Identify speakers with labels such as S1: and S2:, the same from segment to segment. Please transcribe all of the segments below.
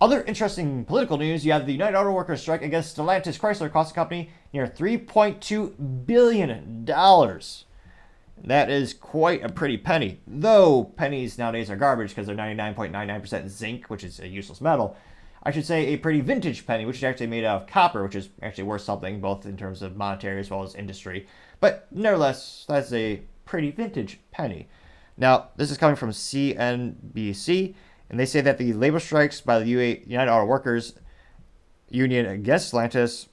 S1: Other interesting political news, you have the United Auto Workers strike against Stellantis Chrysler cost the company near $3.2 billion. That is quite a pretty penny. Though pennies nowadays are garbage because they're 99.99% zinc, which is a useless metal. I should say a pretty vintage penny, which is actually made out of copper, which is actually worth something, both in terms of monetary as well as industry. But nevertheless, that's a pretty vintage penny. Now, this is coming from CNBC, and they say that the labor strikes by the United Auto Workers Union against Stellantis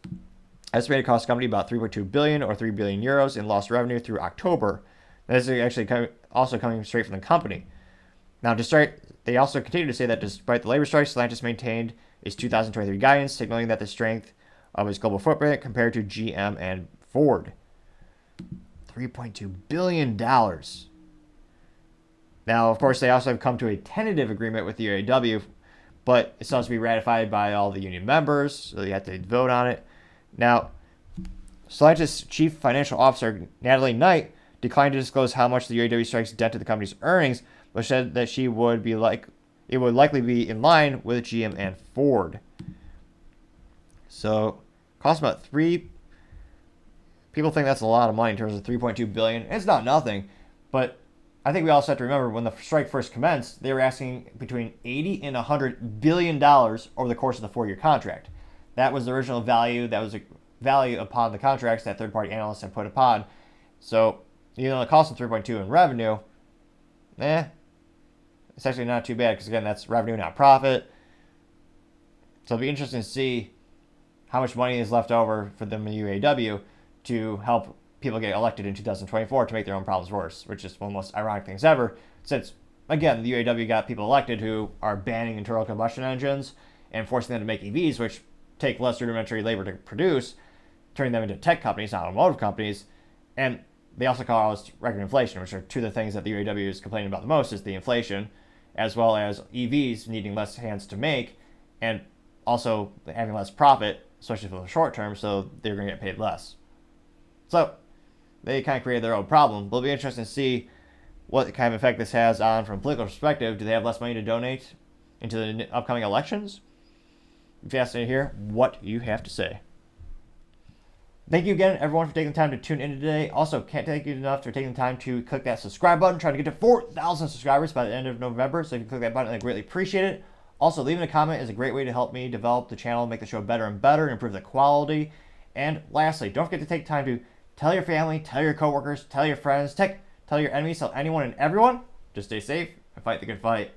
S1: estimated cost the company about 3.2 billion or 3 billion euros in lost revenue through October. This is actually also coming straight from the company. Now, they also continue to say that despite the labor strikes, Stellantis maintained its 2023 guidance, signaling that the strength of its global footprint compared to GM and Ford. $3.2 billion. Now, of course, they also have come to a tentative agreement with the UAW, but it still has to be ratified by all the union members, so you have to vote on it. Now, Stellantis Chief Financial Officer Natalie Knight declined to disclose how much the UAW strikes dented the company's earnings, but said that it would likely be in line with GM and Ford. So, cost about people think that's a lot of money in terms of $3.2 billion. It's not nothing, but I think we also have to remember when the strike first commenced, they were asking between $80 and $100 billion over the course of the 4-year contract. That was the original value. That was a value upon the contracts that third-party analysts had put upon. So, even though it cost them 3.2 in revenue, it's actually not too bad because, again, that's revenue, not profit. So it'll be interesting to see how much money is left over for them in UAW to help people get elected in 2024 to make their own problems worse, which is one of the most ironic things ever, since, again, the UAW got people elected who are banning internal combustion engines and forcing them to make EVs, which take less rudimentary labor to produce, turning them into tech companies, not automotive companies, and they also cause record inflation, which are two of the things that the UAW is complaining about the most, is the inflation, as well as EVs needing less hands to make, and also having less profit, especially for the short term, so they're going to get paid less. So they kind of created their own problem. But it'll be interesting to see what kind of effect this has on, from a political perspective. Do they have less money to donate into the upcoming elections? I'm fascinated to hear what you have to say. Thank you again, everyone, for taking the time to tune in today. Also, can't thank you enough for taking the time to click that subscribe button. Trying to get to 4,000 subscribers by the end of November. So if you click that button, I greatly appreciate it. Also, leaving a comment is a great way to help me develop the channel, make the show better and better, improve the quality. And lastly, don't forget to take time to tell your family, tell your coworkers, tell your friends, tell your enemies, tell anyone and everyone. Just stay safe and fight the good fight.